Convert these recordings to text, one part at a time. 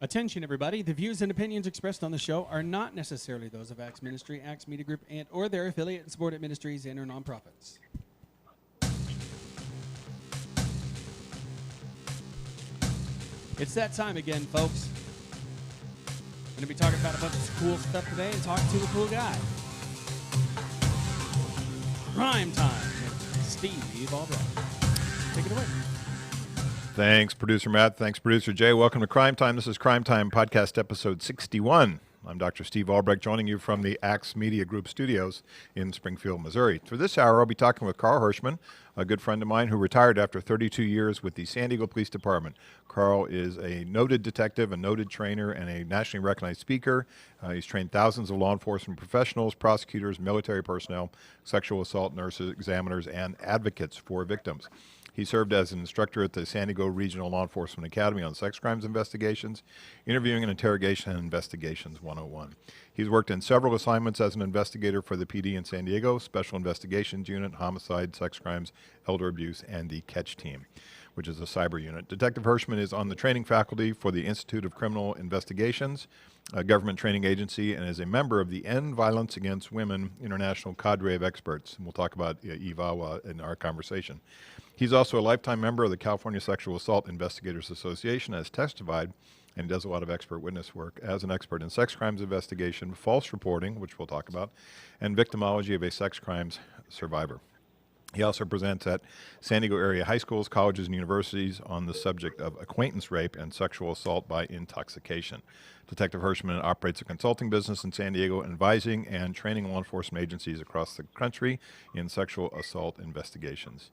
Attention, everybody. The views and opinions expressed on the show are not necessarily those of Acts Ministry, Acts Media Group, and or their affiliate and supported ministries and or nonprofits. It's that time again, folks. I'm going to be talking about a bunch of cool stuff today and talking to a cool guy. Crime Time with Steve Albright. Take it away. Thanks, Producer Matt. Thanks, Producer Jay. Welcome to Crime Time. This is Crime Time Podcast Episode 61. I'm Dr. Steve Albrecht, joining you from the A.C.T.C.H Media Group studios in Springfield, Missouri. For this hour, I'll be talking with Carl Hershman, a good friend of mine who retired after 32 years with the San Diego Police Department. Carl is a noted detective, a noted trainer, and a nationally recognized speaker. He's trained thousands of law enforcement professionals, prosecutors, military personnel, sexual assault nurses, examiners, and advocates for victims. He served as an instructor at the San Diego Regional Law Enforcement Academy on sex crimes investigations, interviewing and interrogation and investigations 101. He's worked in several assignments as an investigator for the PD in San Diego, Special Investigations Unit, Homicide, Sex Crimes, Elder Abuse, and the C.A.T.C.H team, which is a cyber unit. Detective Hershman is on the training faculty for the Institute of Criminal Investigations, a government training agency, and is a member of the End Violence Against Women International Cadre of Experts. And we'll talk about EVAWA in our conversation. He's also a lifetime member of the California Sexual Assault Investigators Association, as testified, and does a lot of expert witness work as an expert in sex crimes investigation, false reporting, which we'll talk about, and victimology of a sex crimes survivor. He also presents at San Diego area high schools, colleges, and universities on the subject of acquaintance rape and sexual assault by intoxication. Detective Hershman operates a consulting business in San Diego, advising and training law enforcement agencies across the country in sexual assault investigations.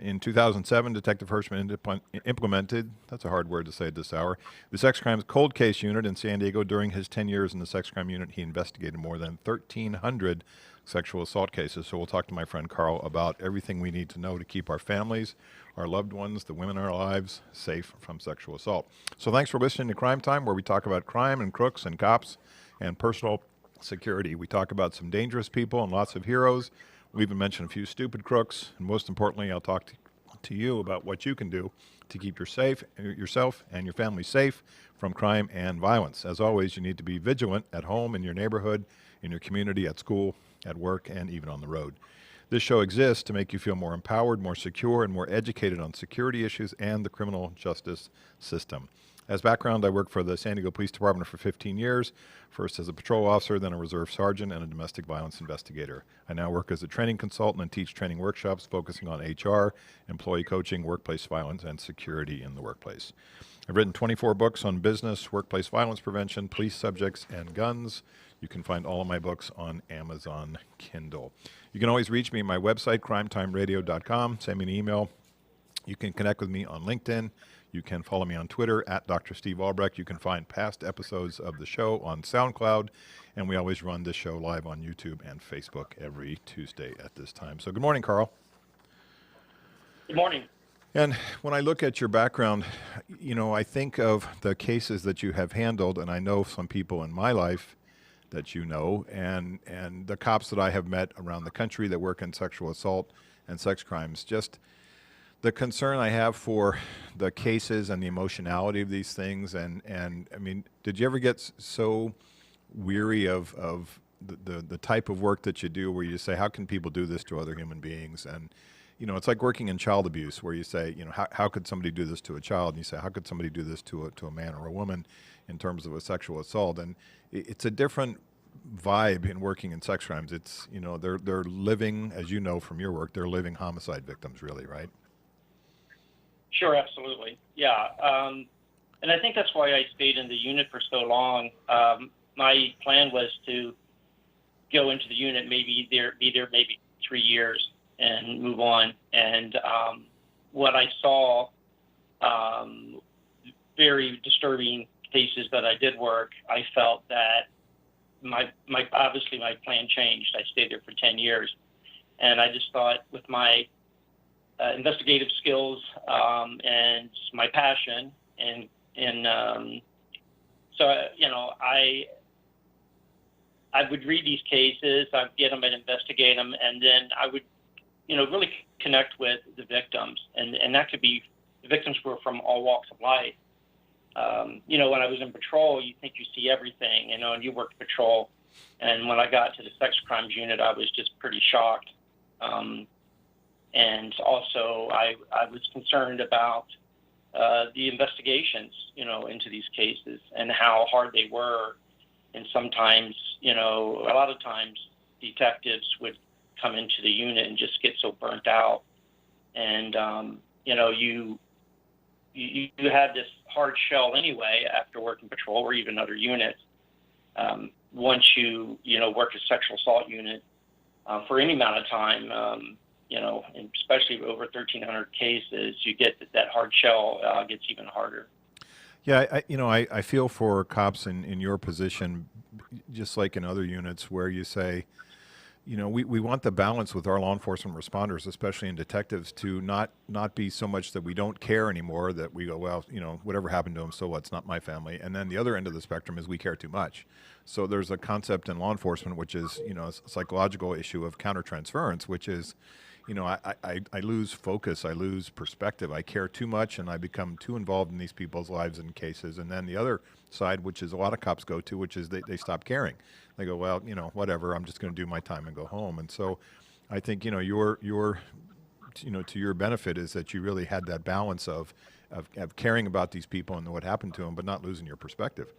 In 2007, Detective Hershman implemented, that's a hard word to say at this hour, the Sex Crimes Cold Case Unit in San Diego. During his 10 years in the Sex Crime Unit, he investigated more than 1,300 sexual assault cases. So we'll talk to my friend Carl about everything we need to know to keep our families, our loved ones, the women in our lives safe from sexual assault. So thanks for listening to Crime Time, where we talk about crime and crooks and cops and personal security. We talk about some dangerous people and lots of heroes. We even mention a few stupid crooks, and most importantly, I'll talk to you about what you can do to keep yourself and your family safe from crime and violence. As always, you need to be vigilant at home, in your neighborhood, in your community, at school, at work, and even on the road. This show exists to make you feel more empowered, more secure, and more educated on security issues and the criminal justice system. As background, I worked for the San Diego Police Department for 15 years, first as a patrol officer, then a reserve sergeant, and a domestic violence investigator. I now work as a training consultant and teach training workshops focusing on HR, employee coaching, workplace violence, and security in the workplace. I've written 24 books on business, workplace violence prevention, police subjects, and guns. You can find all of my books on Amazon Kindle. You can always reach me at my website, crimetimeradio.com. Send me an email. You can connect with me on LinkedIn. You can follow me on Twitter at Dr. Steve Albrecht. You can find past episodes of the show on SoundCloud. And we always run this show live on YouTube and Facebook every Tuesday at this time. So good morning, Carl. Good morning. And when I look at your background, you know, I think of the cases that you have handled, and I know some people in my life that you know, and the cops that I have met around the country that work in sexual assault and sex crimes. Just the concern I have for the cases and the emotionality of these things, and I mean, did you ever get so weary of the type of work that you do, where you say, how can people do this to other human beings? And you know, it's like working in child abuse, where you say, you know, how could somebody do this to a child? And you say, how could somebody do this to a man or a woman in terms of a sexual assault? And it's a different vibe in working in sex crimes. It's, you know, they're living, as you know from your work, they're living homicide victims, really, right? Sure, absolutely. Yeah. And I think that's why I stayed in the unit for so long. My plan was to go into the unit, be there maybe 3 years and move on. And what I saw, very disturbing cases that I did work, I felt that obviously my plan changed. I stayed there for 10 years. And I just thought, with my investigative skills and my passion, so you know, I would read these cases, I'd get them and investigate them, and then I would, you know, really connect with the victims, and that could be, the victims were from all walks of life, When I was in patrol, you think you see everything, and you worked patrol. And when I got to the sex crimes unit, I was just pretty shocked. And also, I was concerned about the investigations, into these cases and how hard they were. And sometimes, a lot of times detectives would come into the unit and just get so burnt out. And, you have this hard shell anyway after working patrol or even other units. Once you work a sexual assault unit for any amount of time, and especially over 1,300 cases, you get that hard shell gets even harder. Yeah, I feel for cops in your position, just like in other units where you say, we want the balance with our law enforcement responders, especially in detectives, to not be so much that we don't care anymore, that we go, well, whatever happened to them, so what? It's not my family. And then the other end of the spectrum is we care too much. So there's a concept in law enforcement, which is, a psychological issue of countertransference, which is, I lose focus, I lose perspective, I care too much, and I become too involved in these people's lives and cases. And then the other side, which is a lot of cops go to, which is they stop caring. They go, well, whatever, I'm just going to do my time and go home. And so I think, your to your benefit is that you really had that balance of caring about these people and what happened to them, but not losing your perspective.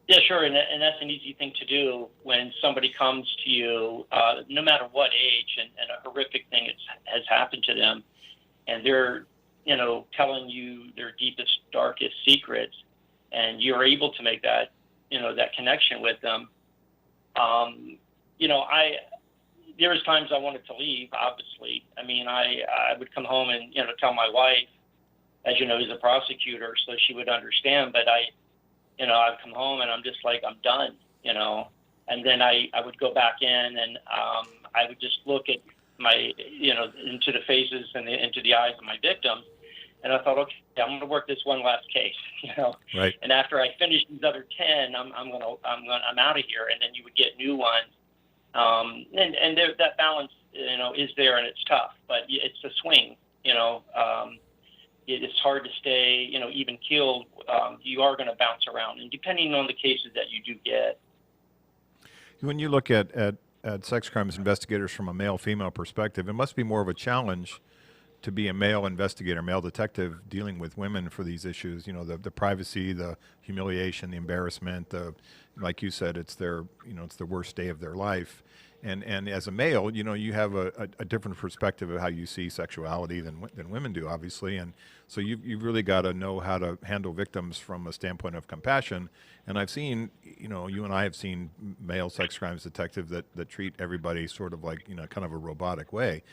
Yeah, sure, and that's an easy thing to do when somebody comes to you, no matter what age, and a horrific thing has happened to them, and they're, telling you their deepest, darkest secrets, and you're able to make that, that connection with them. There was times I wanted to leave, obviously. I mean, I would come home and, tell my wife, as you know, he's a prosecutor, so she would understand, but I'd come home and I'm just like, I'm done, and then I would go back in and I would just look at my, into the faces and into the eyes of my victims. And I thought, okay, I'm going to work this one last case, Right. And after I finish these other 10, I'm out of here. And then you would get new ones. And that balance, is there, and it's tough, but it's a swing, it's hard to stay, even keeled. You are going to bounce around, and depending on the cases that you do get. When you look at sex crimes investigators from a male-female perspective, it must be more of a challenge to be a male investigator, male detective dealing with women for these issues. The privacy, the humiliation, the embarrassment. Like you said, it's their, it's the worst day of their life. And as a male, you have a different perspective of how you see sexuality than women do, obviously. And so you've really got to know how to handle victims from a standpoint of compassion. And I've seen, you and I have seen male sex crimes detectives that treat everybody sort of like, kind of a robotic way.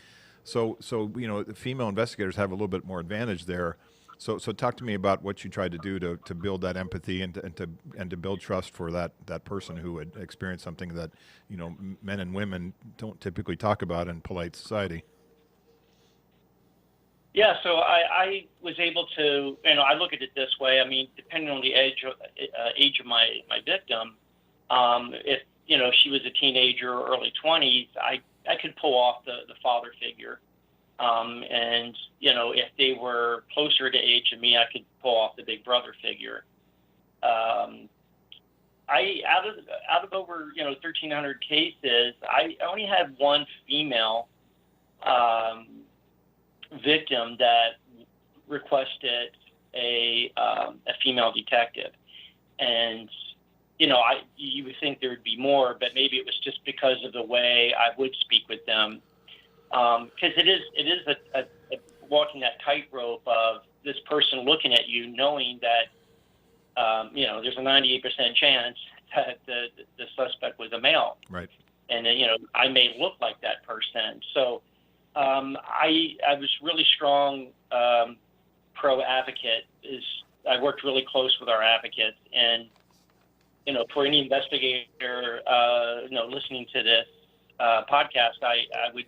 So the female investigators have a little bit more advantage there. So talk to me about what you tried to do to build that empathy and to build trust for that person who had experienced something that men and women don't typically talk about in polite society. Yeah, so I was able to, I look at it this way. I mean, depending on the age of my victim, if she was a teenager or early 20s, I could pull off the father figure. And, if they were closer to age than me, I could pull off the big brother figure. Out of over, 1,300 cases, I only had one female victim that requested a female detective. And, you would think there would be more, but maybe it was just because of the way I would speak with them. Because it is a walking that tightrope of this person looking at you, knowing that there's a 98% chance that the suspect was a male, right? And I may look like that person. So I was really strong pro advocate. I worked really close with our advocates, and for any investigator listening to this podcast, I would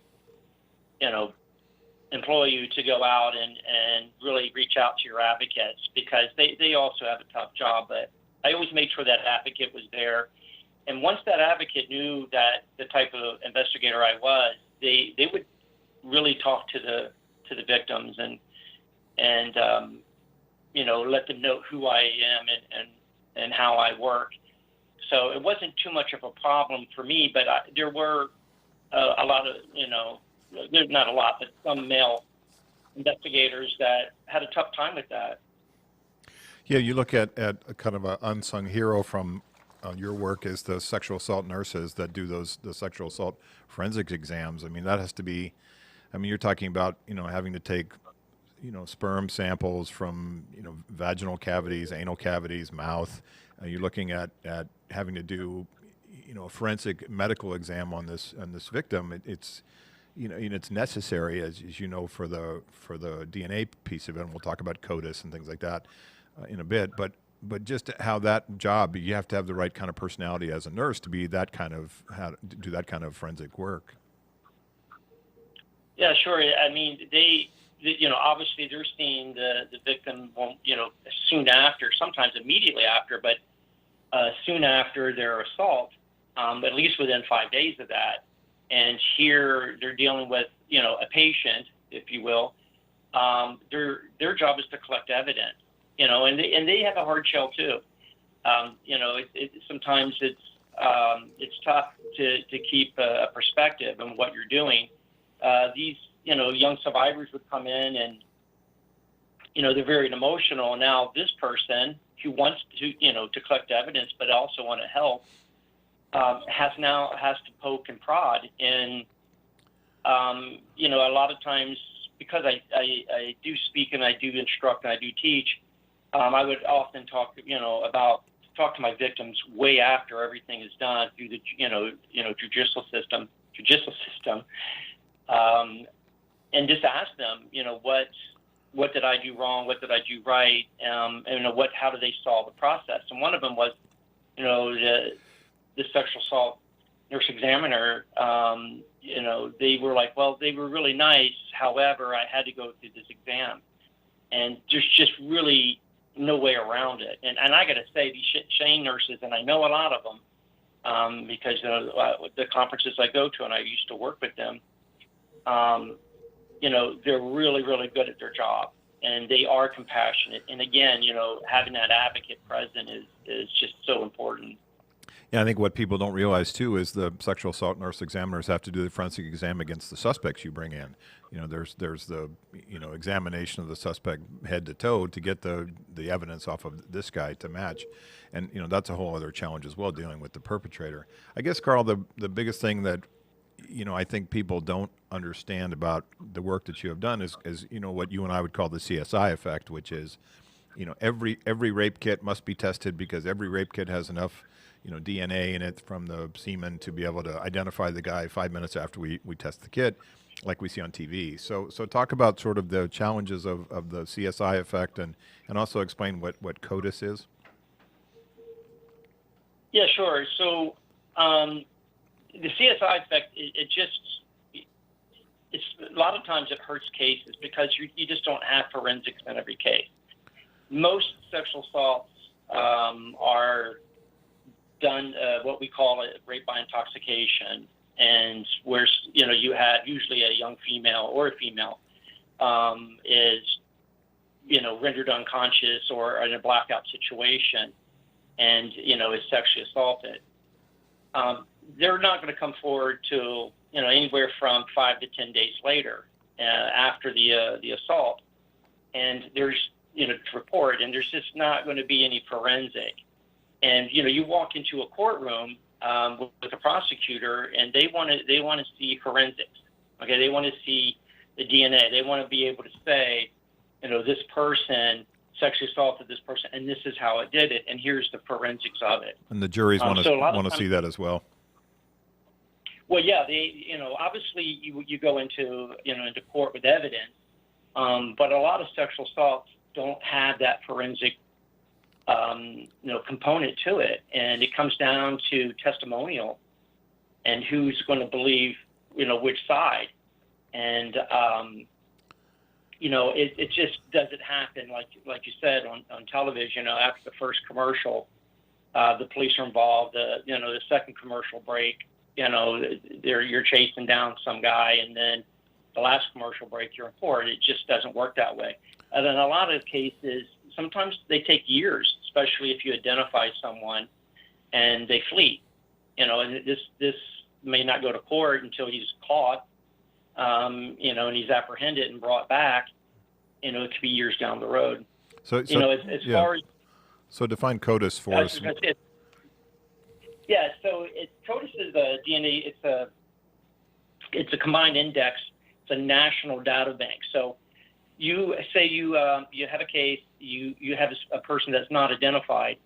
employ you to go out and really reach out to your advocates, because they also have a tough job. But I always made sure that advocate was there. And once that advocate knew that the type of investigator I was, they would really talk to the victims and let them know who I am and how I work. So it wasn't too much of a problem for me, but there were a lot of, there's not a lot, but some male investigators that had a tough time with that. Yeah, you look at a kind of an unsung hero from your work is the sexual assault nurses that do the sexual assault forensics exams. I mean, that has to be, you're talking about, having to take, sperm samples from, vaginal cavities, anal cavities, mouth. You're looking at having to do, a forensic medical exam on this victim. It's it's necessary, as you know, for the DNA piece of it. And we'll talk about CODIS and things like that in a bit. But just how that job, you have to have the right kind of personality as a nurse to be that kind of do that kind of forensic work. Yeah, sure. I mean, they obviously they're seeing the victim, soon after, sometimes immediately after, but soon after their assault, at least within 5 days of that. And here they're dealing with, a patient, if you will. Their job is to collect evidence, and they have a hard shell too. Sometimes it's tough to keep a perspective on what you're doing. These, young survivors would come in and, they're very emotional. Now this person who wants to collect evidence, but also want to help, has to poke and prod. And, a lot of times, because I do speak and I do instruct and I do teach, I would often talk to my victims way after everything is done through the, judicial system, and just ask them, what did I do wrong? What did I do right? And how do they solve the process? And one of them was, the sexual assault nurse examiner, they were like, well, they were really nice. However, I had to go through this exam, and there's just really no way around it. And I got to say, these Shane nurses, and I know a lot of them, because the conferences I go to, and I used to work with them, they're really, really good at their job, and they are compassionate. And again, having that advocate present is just so important. Yeah, I think what people don't realize too is the sexual assault nurse examiners have to do the forensic exam against the suspects you bring in. There's the examination of the suspect head to toe to get the evidence off of this guy to match, and that's a whole other challenge as well, dealing with the perpetrator. I guess, Carl, the biggest thing that I think people don't understand about the work that you have done is what you and I would call the CSI effect, which is every rape kit must be tested because every rape kit has enough DNA in it from the semen to be able to identify the guy 5 minutes after we test the kit, like we see on TV. So talk about sort of the challenges of the CSI effect, and also explain what CODIS is. Yeah, sure. So the CSI effect, it's a lot of times it hurts cases because you just don't have forensics in every case. Most sexual assaults are done what we call a rape by intoxication, and where you have usually a young female or a female is rendered unconscious or in a blackout situation, and is sexually assaulted. They're not going to come forward till anywhere from 5 to 10 days later after the assault, and there's to report, and there's just not going to be any forensic. And you walk into a courtroom with a prosecutor, and they want to see forensics. Okay, they want to see the DNA. They want to be able to say, this person sexually assaulted this person, and this is how it did it, and here's the forensics of it. And the juries want to see that as well. Well, yeah, they obviously you go into into court with evidence, but a lot of sexual assaults don't have that forensic component to it, and it comes down to testimonial and who's going to believe which side, and it just doesn't happen like you said on television. After the first commercial, the police are involved. The second commercial break, you're chasing down some guy, and then the last commercial break you're in court. It just doesn't work that way. And in a lot of cases, sometimes they take years, especially if you identify someone and they flee. And this may not go to court until he's caught, and he's apprehended and brought back. It could be years down the road. So as yeah. far as define CODIS for us. Yeah, so CODIS is a DNA. It's a combined index. It's a national data bank. So you say you have a case, you have a person that's not identified,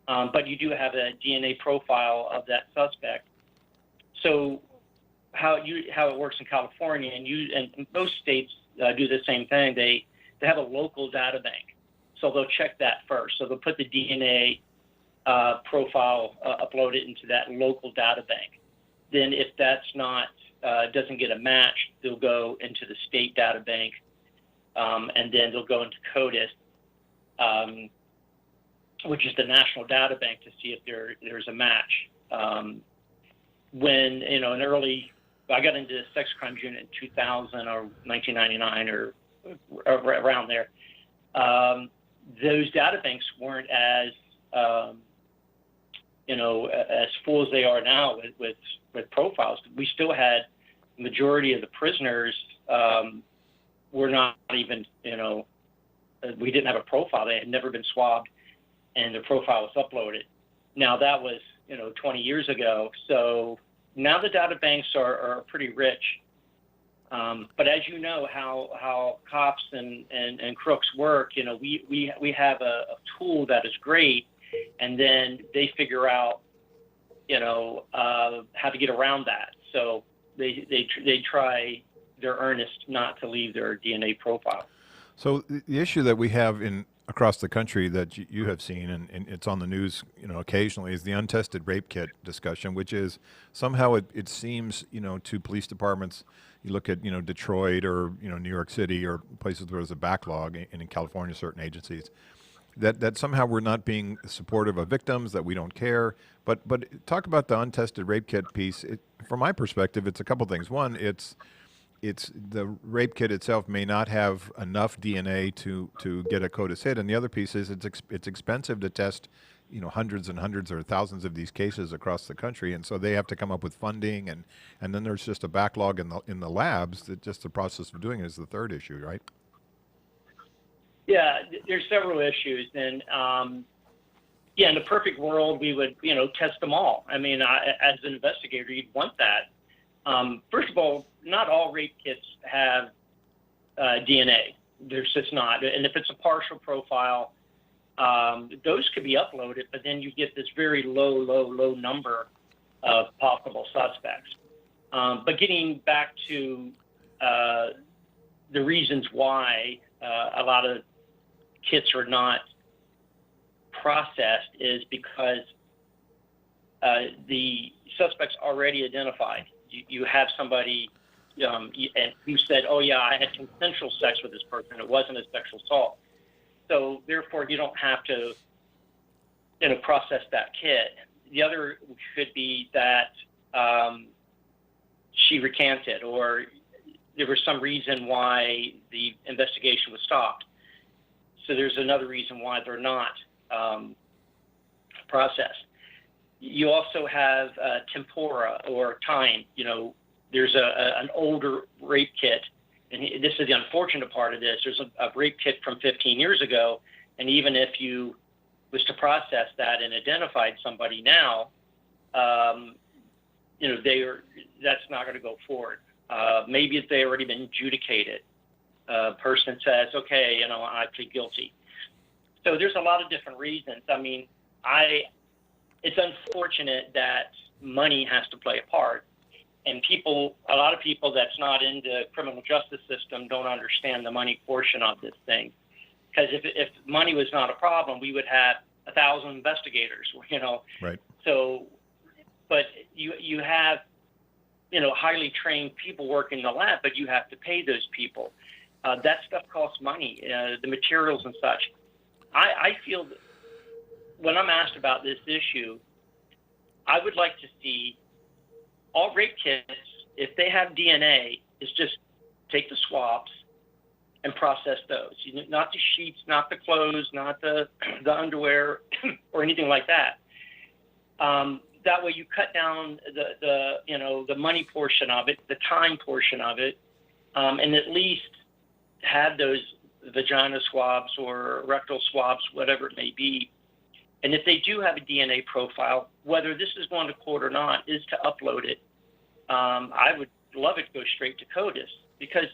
but you do have a DNA profile of that suspect. So how it works in California and most states do the same thing. They have a local data bank. So they'll check that first. So they'll put the DNA profile, upload it into that local data bank. Then if that's not, doesn't get a match, they'll go into the state data bank, and then they'll go into CODIS, which is the national data bank, to see if there's a match. When, I got into the sex crimes unit in 2000 or 1999 or around there. Those data banks weren't as as full as they are now with profiles. We still had the majority of the prisoners were not even, we didn't have a profile. They had never been swabbed, and their profile was uploaded. Now that was 20 years ago. So now the data banks are pretty rich. But as you know how cops and crooks work, we have a tool that is great, and then they figure out, how to get around that. So they try their earnest not to leave their DNA profile. So the issue that we have across the country that you have seen, and it's on the news, occasionally, is the untested rape kit discussion, which is somehow it seems, to police departments. You look at, Detroit or, New York City or places where there's a backlog, and in California, certain agencies, that somehow we're not being supportive of victims, that we don't care. But talk about the untested rape kit piece. From my perspective, it's a couple things. One, it's the rape kit itself may not have enough DNA to get a CODIS hit, and the other piece is it's expensive to test, hundreds and hundreds or thousands of these cases across the country, and so they have to come up with funding, and then there's just a backlog in the labs. That just the process of doing it is the third issue, right? Yeah, there's several issues, and in the perfect world, we would test them all. I mean, as an investigator, you'd want that. First of all, not all rape kits have DNA. There's just not. And if it's a partial profile, those could be uploaded, but then you get this very low number of possible suspects. But getting back to the reasons why a lot of kits are not processed is because the suspect's already identified. You have somebody and who said, oh, yeah, I had consensual sex with this person. It wasn't a sexual assault. So, therefore, you don't have to, process that kit. The other could be that she recanted, or there was some reason why the investigation was stopped. So there's another reason why they're not processed. You also have tempora, or time. There's an older rape kit, and this is the unfortunate part of this. There's a rape kit from 15 years ago, and even if you was to process that and identified somebody now, that's not going to go forward. Maybe if they already been adjudicated, a person says, okay, I plead guilty. So there's a lot of different reasons. I mean, it's unfortunate that money has to play a part, and a lot of people that's not in the criminal justice system don't understand the money portion of this thing. Because if money was not a problem, we would have 1,000 investigators, Right. So, but you have, highly trained people working in the lab, but you have to pay those people. That stuff costs money, the materials and such. I feel that when I'm asked about this issue, I would like to see all rape kits, if they have DNA, is just take the swabs and process those. Not the sheets, not the clothes, not the underwear, or anything like that. That way, you cut down the money portion of it, the time portion of it, and at least have those vagina swabs or rectal swabs, whatever it may be. And if they do have a DNA profile, whether this is going to court or not, is to upload it. I would love it to go straight to CODIS, because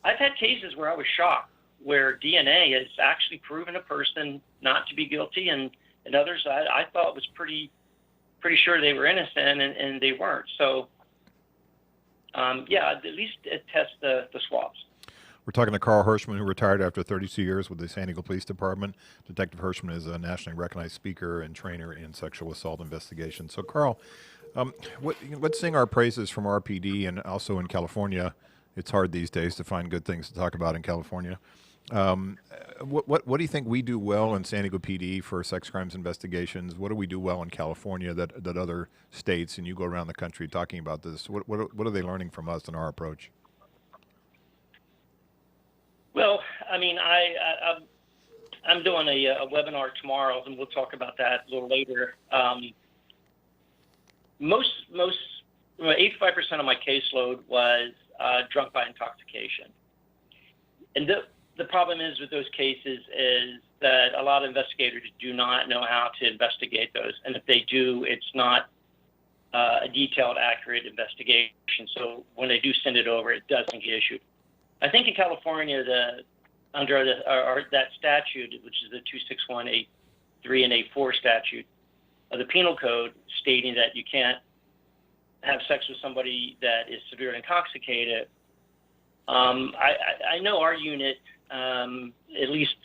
I've had cases where I was shocked, where DNA has actually proven a person not to be guilty, and others I thought was pretty sure they were innocent, and they weren't. So, at least test the swabs. We're talking to Carl Hershman, who retired after 32 years with the San Diego Police Department. Detective Hershman is a nationally recognized speaker and trainer in sexual assault investigation. So, Carl, let's sing our praises from RPD, and also in California. It's hard these days to find good things to talk about in California. What do you think we do well in San Diego PD for sex crimes investigations? What do we do well in California that other states, and you go around the country talking about this, what are they learning from us in our approach? Well, I mean, I'm doing a webinar tomorrow, and we'll talk about that a little later. 85% of my caseload was drunk by intoxication. And the problem is with those cases is that a lot of investigators do not know how to investigate those. And if they do, it's not a detailed, accurate investigation. So when they do send it over, it doesn't get issued. I think in California, under that statute, which is the 261A3 and A4 statute of the Penal Code, stating that you can't have sex with somebody that is severely intoxicated. I know our unit, at least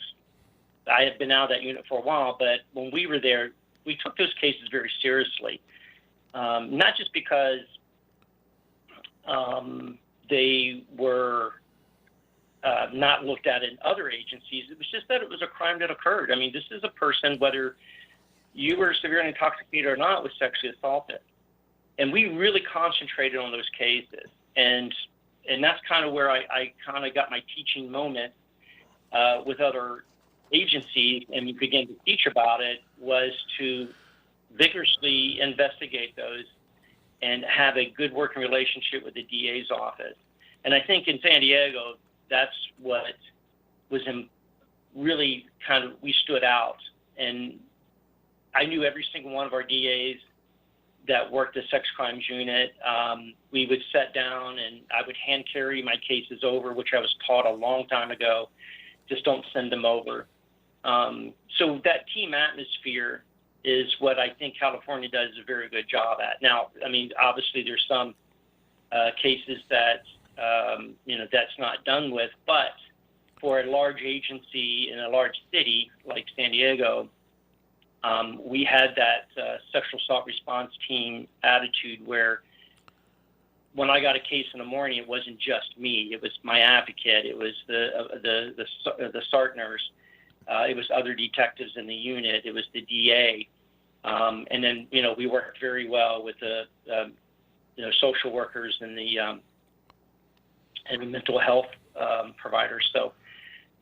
I have been out of that unit for a while, but when we were there, we took those cases very seriously. Not just because they were not looked at in other agencies. It was just that it was a crime that occurred. I mean, this is a person, whether you were severely intoxicated or not, was sexually assaulted. And we really concentrated on those cases. And that's kind of where I kind of got my teaching moment with other agencies, and we began to teach about it, was to vigorously investigate those and have a good working relationship with the DA's office. And I think in San Diego, that's what was really kind of, we stood out. And I knew every single one of our DAs that worked the sex crimes unit. We would sit down and I would hand carry my cases over, which I was taught a long time ago. Just don't send them over. So that team atmosphere is what I think California does a very good job at. Now, I mean, obviously there's some cases that, that's not done with, but for a large agency in a large city like San Diego, we had that sexual assault response team attitude where when I got a case in the morning, it wasn't just me. It was my advocate. It was the SART nurse. It was other detectives in the unit. It was the DA. And then, we worked very well with the social workers and the mental health providers. So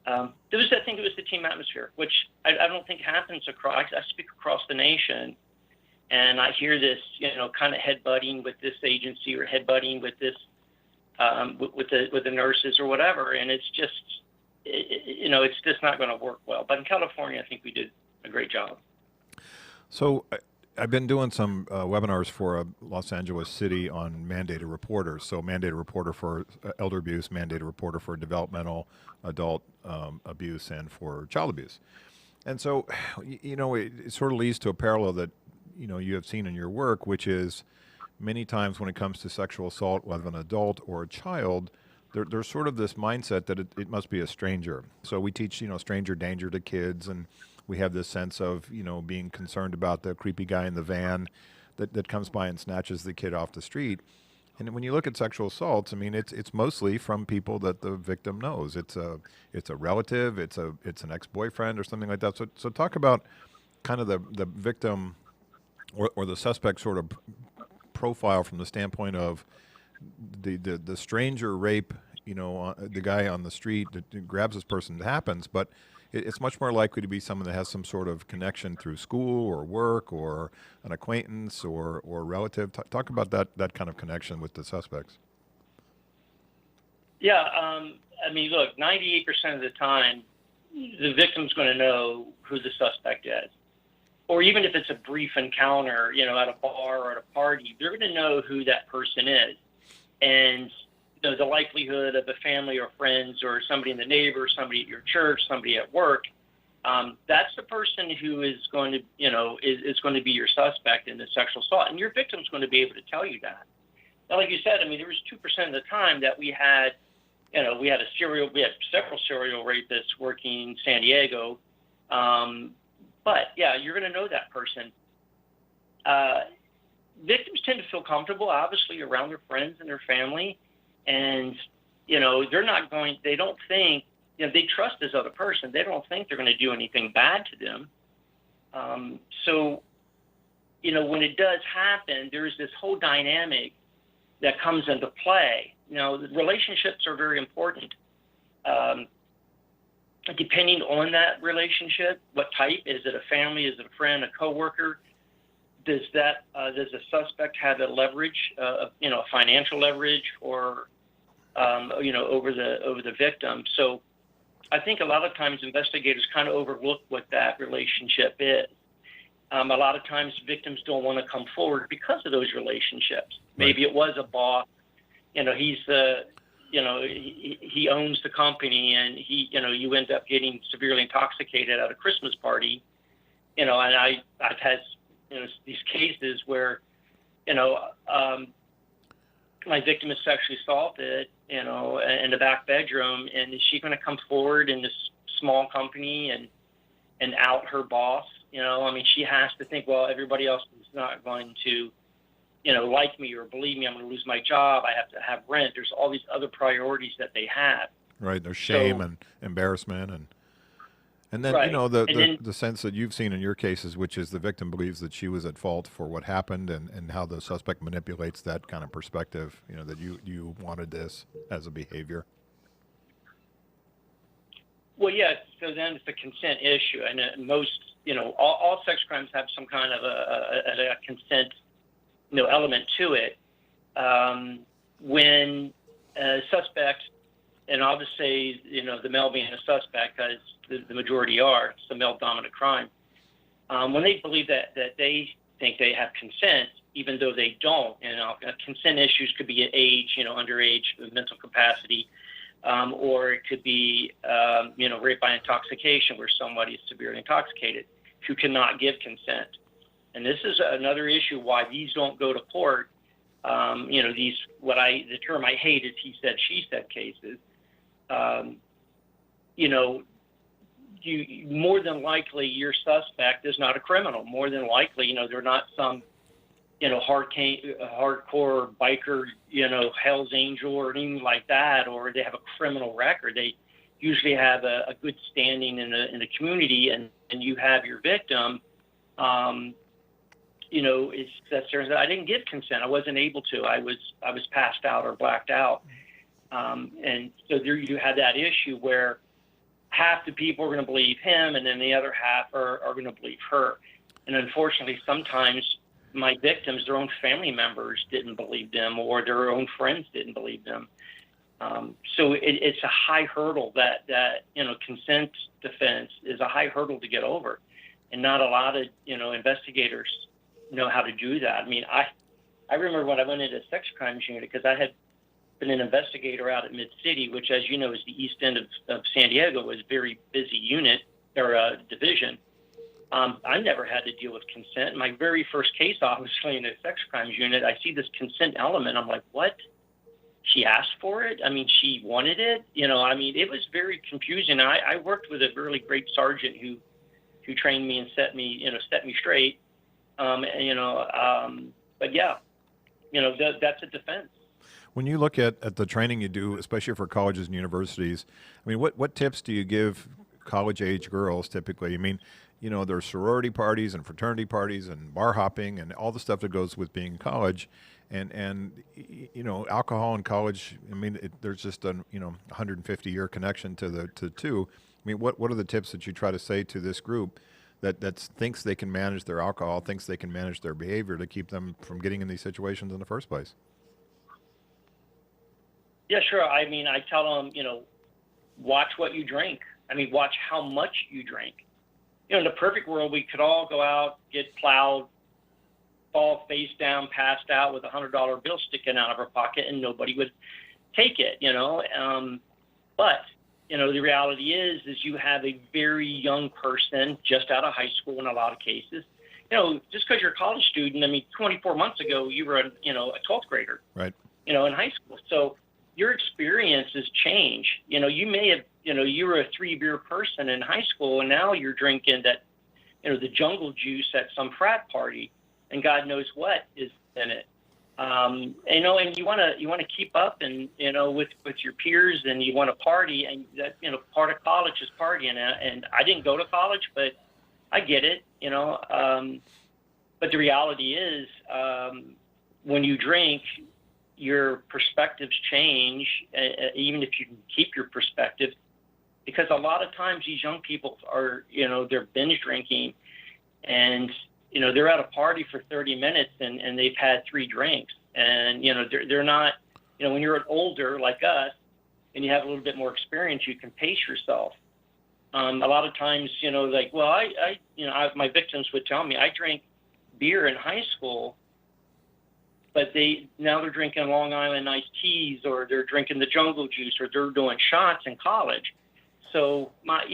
I think it was the team atmosphere, which I don't think happens across. I speak across the nation, and I hear this, kind of headbutting with this agency or headbutting with this, with the nurses or whatever, and it's just, it's just not going to work well. But in California, I think we did a great job. So I've been doing some webinars for Los Angeles City on mandated reporters. So mandated reporter for elder abuse, mandated reporter for developmental adult abuse, and for child abuse. And so, it sort of leads to a parallel that, you have seen in your work, which is many times when it comes to sexual assault with an adult or a child, there's sort of this mindset that it must be a stranger. So we teach, stranger danger to kids, and we have this sense of, being concerned about the creepy guy in the van that comes by and snatches the kid off the street. And when you look at sexual assaults, I mean, it's mostly from people that the victim knows. It's a relative, it's an ex-boyfriend or something like that. So talk about kind of the victim or the suspect sort of profile from the standpoint of the stranger rape the guy on the street that grabs this person, it happens, but it's much more likely to be someone that has some sort of connection through school or work or an acquaintance or relative. Talk about that kind of connection with the suspects. Yeah, I mean, look, 98% of the time, the victim's going to know who the suspect is. Or even if it's a brief encounter, at a bar or at a party, they're going to know who that person is. And the likelihood of a family or friends or somebody in the neighbor, somebody at your church, somebody at work, that's the person who is going to, is going to be your suspect in the sexual assault. And your victim's going to be able to tell you that. Now, like you said, I mean, there was 2% of the time that we had several serial rapists working in San Diego. But yeah, you're going to know that person. Victims tend to feel comfortable, obviously, around their friends and their family. And, they don't think, they trust this other person. They don't think they're going to do anything bad to them. So, when it does happen, there's this whole dynamic that comes into play. The relationships are very important. Depending on that relationship, what type, is it a family, is it a friend, a coworker? Does the suspect have a leverage, financial leverage, or over the victim? So, I think a lot of times investigators kind of overlook what that relationship is. A lot of times victims don't want to come forward because of those relationships. Maybe it was a boss. He's he owns the company, and you end up getting severely intoxicated at a Christmas party. And I've had these cases where my victim is sexually assaulted, in the back bedroom, and is she going to come forward in this small company and out her boss? She has to think, well, everybody else is not going to, like me or believe me. I'm going to lose my job. I have to have rent. There's all these other priorities that they have. Right. There's shame and embarrassment and then, right. the sense that you've seen in your cases, which is the victim believes that she was at fault for what happened and how the suspect manipulates that kind of perspective, that you wanted this as a behavior. Well, yeah, so then it's a consent issue. And most, all sex crimes have some kind of a consent, element to it. When a suspect, and I'll just say, the male being a suspect, because the majority are, it's a male-dominant crime. When they believe that they think they have consent, even though they don't, consent issues could be at age, underage, mental capacity, or it could be, rape by intoxication, where somebody is severely intoxicated who cannot give consent. And this is another issue why these don't go to court. The term I hate is he said, she said cases. More than likely your suspect is not a criminal. More than likely, they're not some, hardcore biker, Hell's Angel or anything like that, or they have a criminal record. They usually have a good standing in the community, and you have your victim. It's that I didn't give consent. I wasn't able to. I was passed out or blacked out. And so there you had that issue where half the people are going to believe him, and then the other half are going to believe her. And unfortunately, sometimes my victims, their own family members didn't believe them, or their own friends didn't believe them. So it's a high hurdle that consent defense is a high hurdle to get over. And not a lot of, investigators know how to do that. I mean, I remember when I went into sex crimes unit, because I had been an investigator out at Mid-City, which, as you know, is the east end of San Diego, was a very busy unit or division. I never had to deal with consent. My very first case, obviously, in a sex crimes unit, I see this consent element. I'm like, what? She asked for it? I mean, she wanted it? It was very confusing. I worked with a really great sergeant who trained me and set me straight. But yeah, that's a defense. When you look at the training you do, especially for colleges and universities, I mean, what tips do you give college-age girls typically? I mean, there's sorority parties and fraternity parties and bar hopping and all the stuff that goes with being in college. and alcohol in college. I mean, there's just a 150-year connection to the two. I mean, what are the tips that you try to say to this group that thinks they can manage their alcohol, thinks they can manage their behavior to keep them from getting in these situations in the first place? Yeah, sure. I mean, I tell them, watch what you drink. I mean, watch how much you drink. In the perfect world, we could all go out, get plowed, fall face down, passed out with $100 bill sticking out of our pocket, and nobody would take it, But, the reality is you have a very young person just out of high school in a lot of cases. Just because you're a college student, 24 months ago, you were a 12th grader. Right. In high school. So your experiences change. You may have, you were a 3-beer person in high school, and now you're drinking that, the jungle juice at some frat party, and God knows what is in it. And you want to keep up and, with your peers, and you want to party, and that, part of college is partying. And I didn't go to college, but I get it, but the reality is, when you drink, your perspectives change, even if you can keep your perspective, because a lot of times these young people are, they're binge drinking, and, they're at a party for 30 minutes and they've had 3 drinks, and, they're not, when you're older like us and you have a little bit more experience, you can pace yourself. A lot of times, my victims would tell me, I drank beer in high school, but now they're drinking Long Island iced teas, or they're drinking the jungle juice, or they're doing shots in college. So my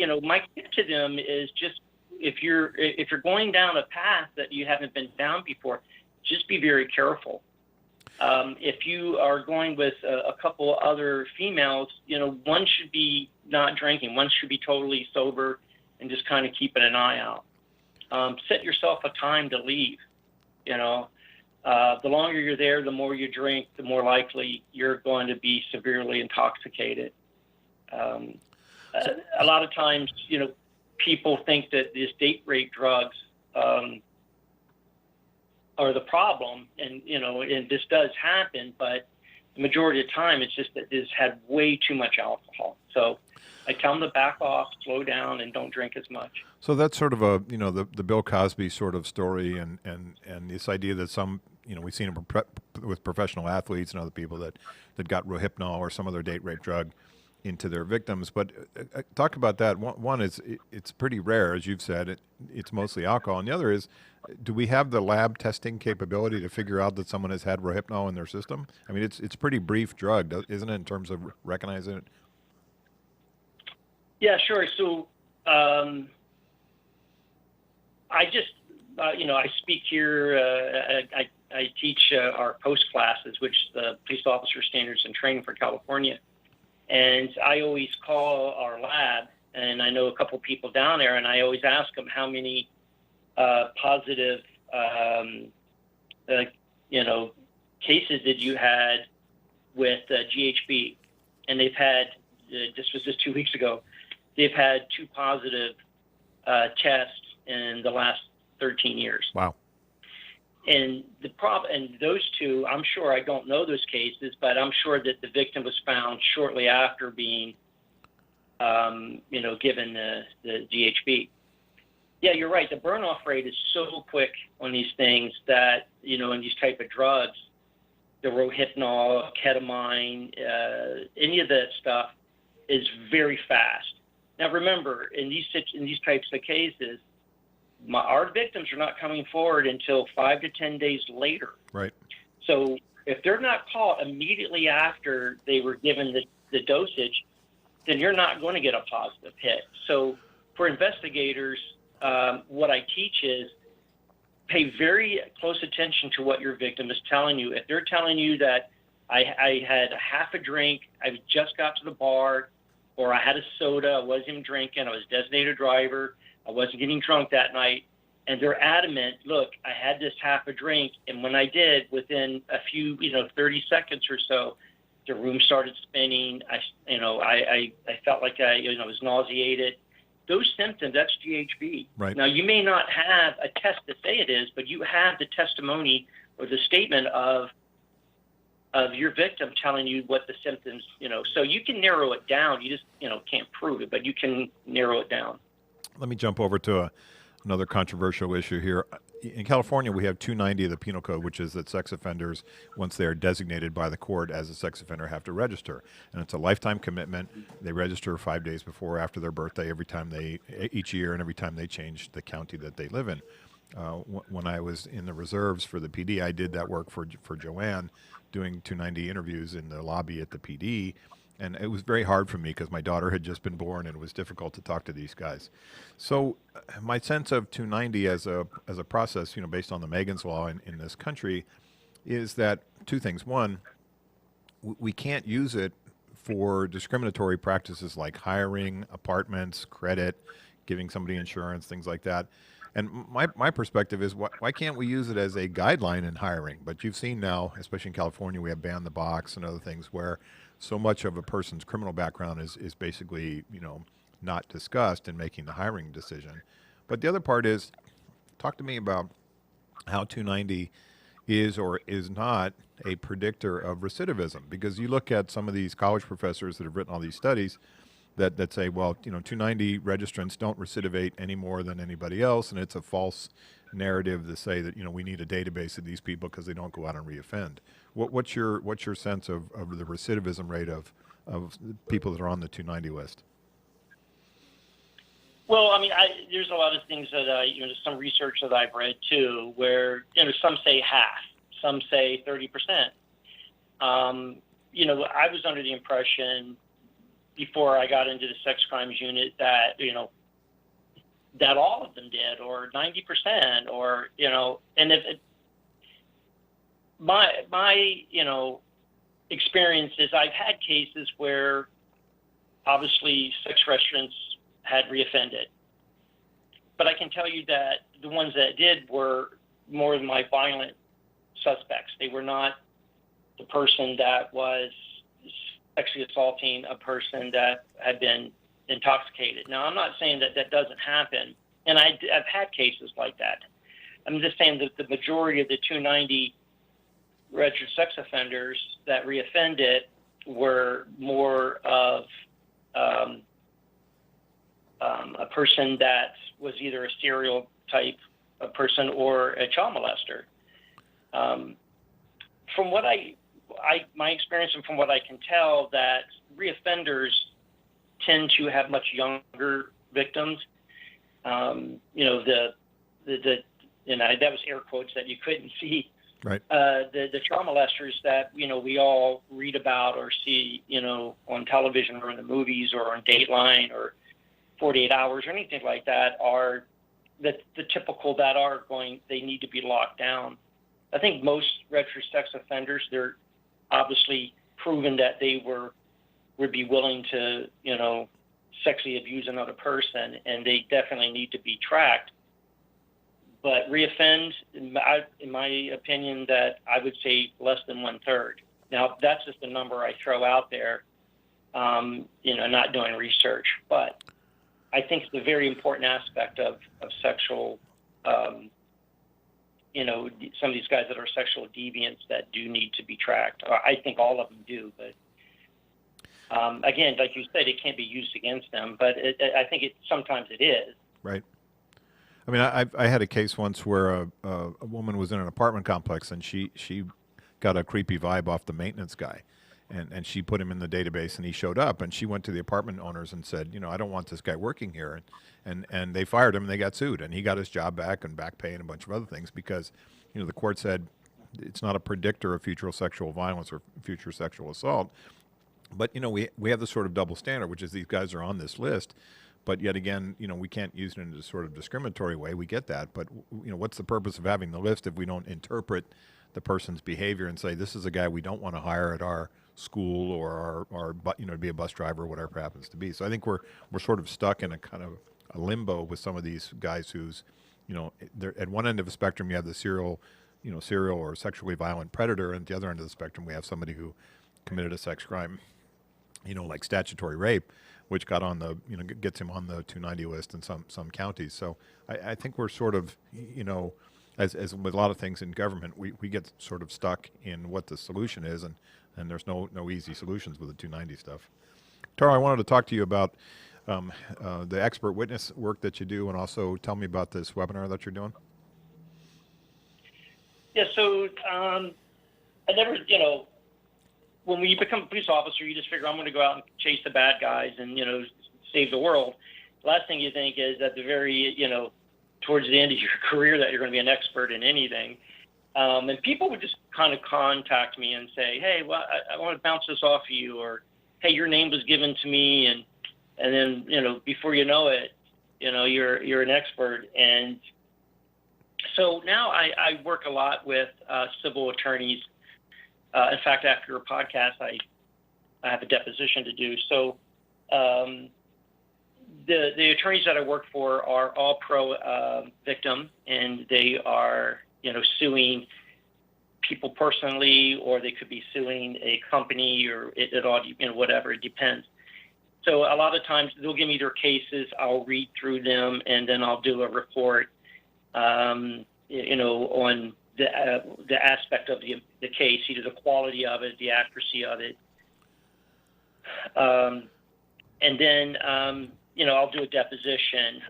tip to them is just, if you're going down a path that you haven't been down before, just be very careful. If you are going with a couple other females, one should be not drinking, one should be totally sober, and just kind of keeping an eye out. Set yourself a time to leave. The longer you're there, the more you drink, the more likely you're going to be severely intoxicated. A lot of times, people think that these date rape drugs are the problem, and this does happen, but the majority of the time, it's just that it's had way too much alcohol. So I tell them to back off, slow down, and don't drink as much. So that's sort of a, the Bill Cosby sort of story, and this idea that some, we've seen it with professional athletes and other people that got Rohypnol or some other date rape drug into their victims. But talk about that. One is it's pretty rare, as you've said. It's mostly alcohol, and the other is, do we have the lab testing capability to figure out that someone has had Rohypnol in their system? I mean, it's pretty brief drug, isn't it, in terms of recognizing it? Yeah, sure. So I just, I speak here. I teach our post classes, which the police officer standards and training for California. And I always call our lab, and I know a couple people down there, and I always ask them how many positive, cases did you had with GHB? And they've had, this was just 2 weeks ago, they've had 2 positive tests in the last 13 years. Wow. And and those 2, I'm sure, I don't know those cases, but I'm sure that the victim was found shortly after being, given the GHB. Yeah, you're right. The burn-off rate is so quick on these things that, in these type of drugs, the Rohypnol, ketamine, any of that stuff is very fast. Now, remember, in these types of cases, our victims are not coming forward until 5 to 10 days later. Right. So if they're not caught immediately after they were given the dosage, then you're not going to get a positive hit. So for investigators, what I teach is pay very close attention to what your victim is telling you. If they're telling you that I had a half a drink, I just got to the bar, or I had a soda, I wasn't even drinking, I was a designated driver, I wasn't getting drunk that night, and they're adamant, look, I had this half a drink, and when I did, within a few, 30 seconds or so, the room started spinning. I felt like I was nauseated. Those symptoms, that's GHB. Right. Now, you may not have a test to say it is, but you have the testimony or the statement of of your victim telling you what the symptoms, so you can narrow it down. You just, can't prove it, but you can narrow it down. Let me jump over to another controversial issue here. In California, we have 290 of the Penal Code, which is that sex offenders, once they are designated by the court as a sex offender, have to register. And it's a lifetime commitment. They register 5 days before or after their birthday each year, and every time they change the county that they live in. When I was in the reserves for the PD, I did that work for Joanne, doing 290 interviews in the lobby at the PD. And it was very hard for me because my daughter had just been born, and it was difficult to talk to these guys. So my sense of 290 as a process, based on the Megan's Law in this country, is that two things. One, we can't use it for discriminatory practices like hiring, apartments, credit, giving somebody insurance, things like that. And my perspective is, why can't we use it as a guideline in hiring? But you've seen now, especially in California, we have ban the box and other things where so much of a person's criminal background is basically, not discussed in making the hiring decision. But the other part is, talk to me about how 290 is or is not a predictor of recidivism. Because you look at some of these college professors that have written all these studies that say, well, 290 registrants don't recidivate any more than anybody else, and it's a false narrative to say that we need a database of these people because they don't go out and reoffend. What's your sense of the recidivism rate of people that are on the 290 list? Well, I mean, there's a lot of things that there's some research that I've read too, where some say half, some say 30%. I was under the impression before I got into the sex crimes unit that that all of them did, or 90%, or and if my experience is I've had cases where obviously sex restaurants had reoffended, but I can tell you that the ones that did were more than my violent suspects. They were not the person that was sexually assaulting a person that had been intoxicated. Now, I'm not saying that that doesn't happen, and I've had cases like that. I'm just saying that the majority of the 290 registered sex offenders that reoffended were more of a person that was either a serial type of person or a child molester. From what my experience and from what I can tell, that reoffenders tend to have much younger victims. That was air quotes that you couldn't see. Right. The child molesters that we all read about or see on television or in the movies or on Dateline or 48 Hours or anything like that are the typical that they need to be locked down. I think most registered sex offenders, they're obviously proven that they would be willing to sexually abuse another person, and they definitely need to be tracked. But reoffend, in my opinion, that I would say less than 1/3. Now, that's just a number I throw out there, not doing research. But I think it's a very important aspect of sexual, some of these guys that are sexual deviants that do need to be tracked. I think all of them do, but again, like you said, it can't be used against them. But I think sometimes it is. Right. I mean, I had a case once where a woman was in an apartment complex, and she got a creepy vibe off the maintenance guy, and she put him in the database, and he showed up, and she went to the apartment owners and said, I don't want this guy working here, and they fired him, and they got sued, and he got his job back and back pay and a bunch of other things because the court said it's not a predictor of future sexual violence or future sexual assault. But we have this sort of double standard, which is these guys are on this list. But yet again, we can't use it in a sort of discriminatory way. We get that. But, what's the purpose of having the list if we don't interpret the person's behavior and say, this is a guy we don't want to hire at our school or our to be a bus driver or whatever it happens to be. So I think we're sort of stuck in a kind of a limbo with some of these guys who's, they're at one end of the spectrum, you have the serial or sexually violent predator. And at the other end of the spectrum, we have somebody who committed a sex crime, like statutory rape, which got on the, gets him on the 290 list in some counties. So I think we're sort of, as with a lot of things in government, we get sort of stuck in what the solution is, and there's no easy solutions with the 290 stuff. Tara, I wanted to talk to you about the expert witness work that you do, and also tell me about this webinar that you're doing. Yeah, so I never, when you become a police officer, you just figure I'm going to go out and chase the bad guys and, save the world. The last thing you think is at the very, towards the end of your career that you're going to be an expert in anything. And people would just kind of contact me and say, hey, well, I want to bounce this off of you, or, hey, your name was given to me. And then, before you know it, you're an expert. And so now I work a lot with civil attorneys. In fact, after your podcast, I have a deposition to do. So the attorneys that I work for are all pro victim, and they are, suing people personally, or they could be suing a company, or it all, whatever, it depends. So a lot of times they'll give me their cases, I'll read through them, and then I'll do a report, on the aspect of the case, either the quality of it, the accuracy of it. And then, I'll do a deposition.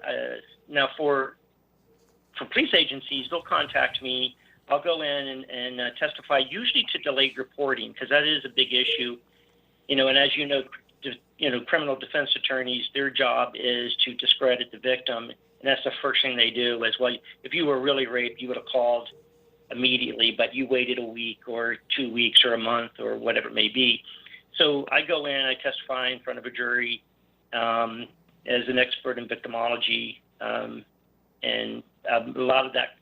Now for police agencies, they'll contact me. I'll go in and testify, usually to delayed reporting, because that is a big issue. And as criminal defense attorneys, their job is to discredit the victim, and that's the first thing they do. As well, if you were really raped, you would have called immediately, but you waited a week or 2 weeks or a month or whatever it may be. So I go in, I testify in front of a jury as an expert in victimology, and a lot of that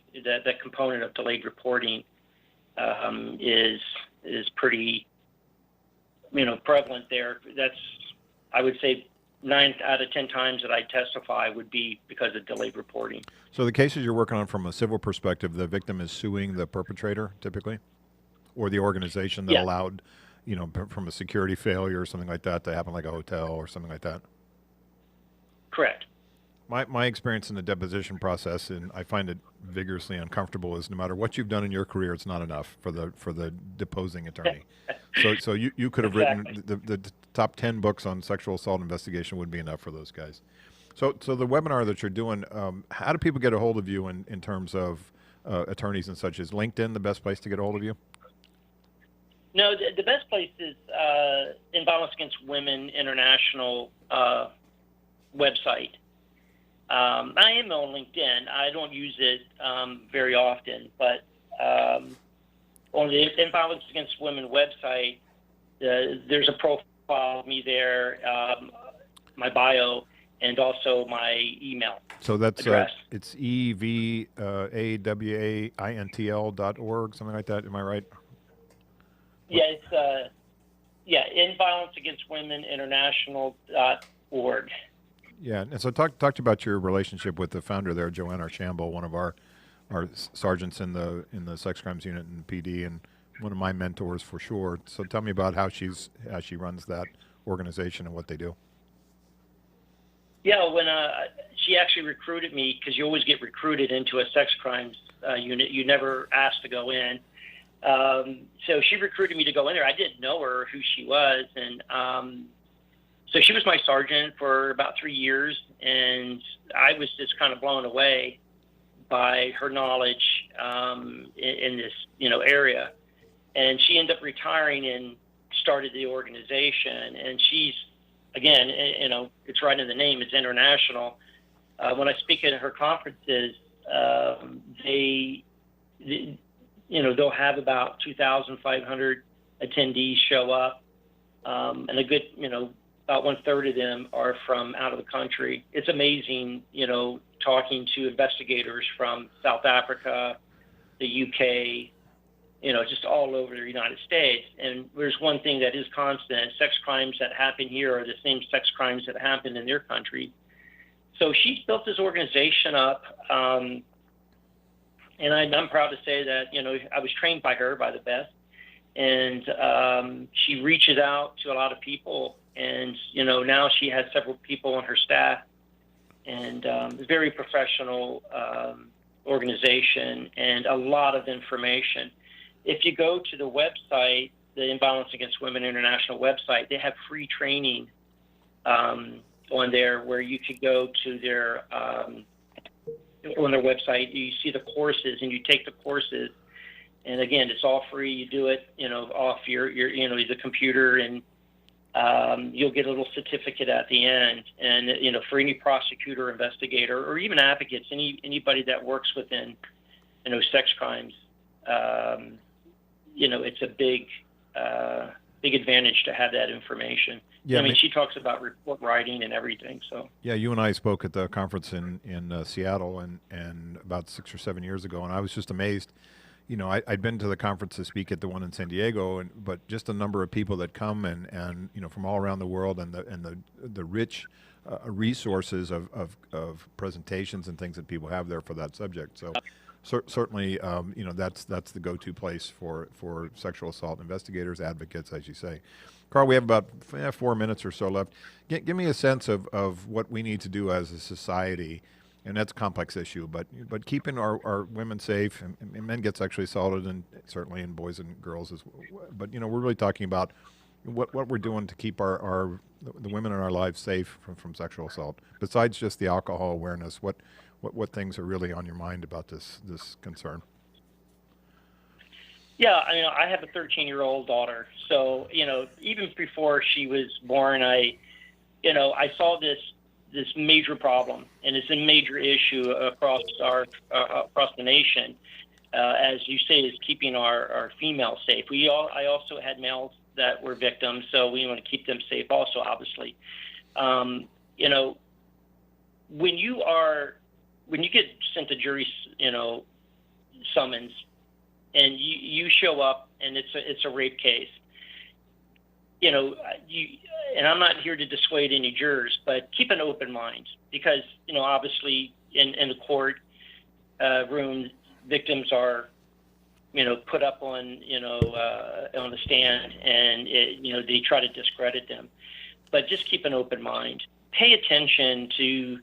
component of delayed reporting is pretty prevalent there. That's, I would say, 9 out of 10 times that I testify would be because of delayed reporting. So the cases you're working on from a civil perspective, the victim is suing the perpetrator typically, or the organization that allowed, from a security failure or something like that to happen, like a hotel or something like that? Correct. My experience in the deposition process, and I find it vigorously uncomfortable, is no matter what you've done in your career, it's not enough for the deposing attorney. So you could have written the top 10 books on sexual assault investigation would be enough for those guys. So the webinar that you're doing, how do people get a hold of you in terms of attorneys and such? Is LinkedIn the best place to get a hold of you? No, the best place is in Violence Against Women International website. I am on LinkedIn. I don't use it very often, but on the Violence Against Women website, there's a profile of me there, my bio, and also my email. So that's it's EVAWAINTL.org, something like that. Am I right? Yeah, it's in Violence Against Women International.org. Yeah, and so talk to you about your relationship with the founder there, Joanne Archambault, one of our sergeants in the sex crimes unit in PD, and one of my mentors for sure. So tell me about how she runs that organization and what they do. Yeah, when she actually recruited me, because you always get recruited into a sex crimes unit, you never asked to go in. So she recruited me to go in there. I didn't know her, who she was, and so she was my sergeant for about 3 years, and I was just kind of blown away by her knowledge in this, area. And she ended up retiring and started the organization. And she's, again, it's right in the name, it's international. When I speak at her conferences, they'll have about 2,500 attendees show up, and a good, about 1/3 of them are from out of the country. It's amazing, talking to investigators from South Africa, the UK, just all over the United States. And there's one thing that is constant: sex crimes that happen here are the same sex crimes that happen in their country. So she's built this organization up, and I'm proud to say that, I was trained by her, by the best. And she reaches out to a lot of people, and now she has several people on her staff, and very professional organization and a lot of information. If you go to the website, the Imbalance Against Women International website, they have free training on there where you could go to their on their website. You see the courses and you take the courses, and again, it's all free. You do it, off your the computer, and you'll get a little certificate at the end. And for any prosecutor, investigator, or even advocates, anybody that works within sex crimes, it's a big advantage to have that information. Yeah, I mean, she talks about report writing and everything. So yeah, you and I spoke at the conference in Seattle and about 6 or 7 years ago, and I was just amazed. I'd been to the conference to speak at the one in San Diego, but just the number of people that come and from all around the world, and the rich resources of presentations and things that people have there for that subject. So certainly, that's the go-to place for sexual assault investigators, advocates, as you say. Carl, we have about 4 minutes or so left. Give me a sense of what we need to do as a society, and that's a complex issue, but keeping our women safe, and men get sexually assaulted, and certainly in boys and girls as well. But we're really talking about what we're doing to keep the women in our lives safe from sexual assault. Besides just the alcohol awareness, what things are really on your mind about this concern? Yeah, I have a 13-year-old daughter. So, even before she was born, I saw this major problem, and it's a major issue across the nation. As you say, is keeping our females safe. I also had males that were victims, so we want to keep them safe also, obviously. When you get sent a jury, summons, and you show up and it's a rape case, and I'm not here to dissuade any jurors, but keep an open mind, because obviously in the court room, victims are put up on on the stand, and they try to discredit them. But just keep an open mind. Pay attention to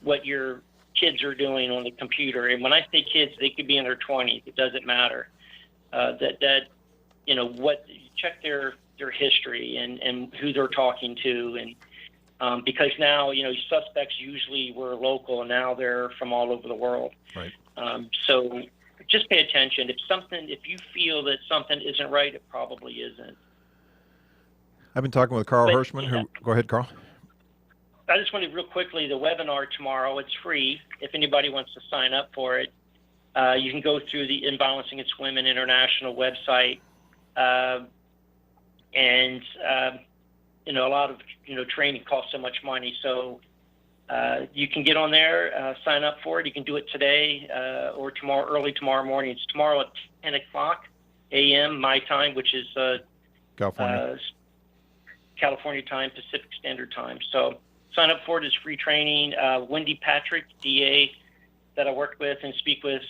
what your kids are doing on the computer. And when I say kids, they could be in their 20s. It doesn't matter. Check their history and who they're talking to, and because now suspects usually were local, and now they're from all over the world. Right. So just pay attention. If you feel that something isn't right, it probably isn't. I've been talking with Carl Hershman. Go ahead, Carl. I just wanted real quickly, the webinar tomorrow, it's free. If anybody wants to sign up for it, you can go through the Imbalance Against Women International website. And a lot of, training costs so much money. So you can get on there, sign up for it. You can do it today or early tomorrow morning. It's tomorrow at 10 o'clock a.m. my time, which is California time, Pacific Standard Time. So sign up for it. It's free training. Wendy Patrick, DA, that I worked with and speak with,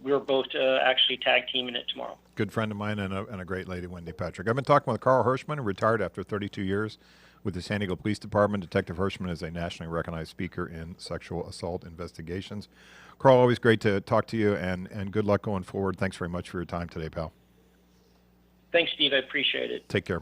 we're both actually tag teaming it tomorrow. Good friend of mine and a great lady, Wendy Patrick. I've been talking with Carl Hershman, who retired after 32 years with the San Diego Police Department. Detective Hershman is a nationally recognized speaker in sexual assault investigations. Carl, always great to talk to you, and good luck going forward. Thanks very much for your time today, pal. Thanks, Steve. I appreciate it. Take care.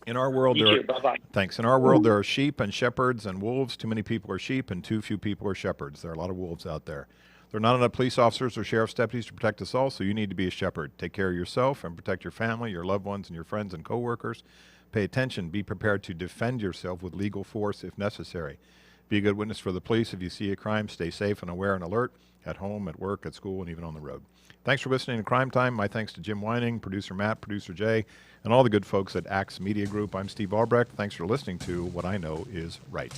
In our world, Bye-bye. Thanks. In our world, there are sheep and shepherds and wolves. Too many people are sheep and too few people are shepherds. There are a lot of wolves out there. There are not enough police officers or sheriff's deputies to protect us all, so you need to be a shepherd. Take care of yourself and protect your family, your loved ones, and your friends and coworkers. Pay attention. Be prepared to defend yourself with legal force if necessary. Be a good witness for the police. If you see a crime, stay safe and aware and alert at home, at work, at school, and even on the road. Thanks for listening to Crime Time. My thanks to Jim Wining, producer Matt, producer Jay, and all the good folks at C.A.T.C.H Media Group. I'm Steve Albrecht. Thanks for listening to What I Know Is Right.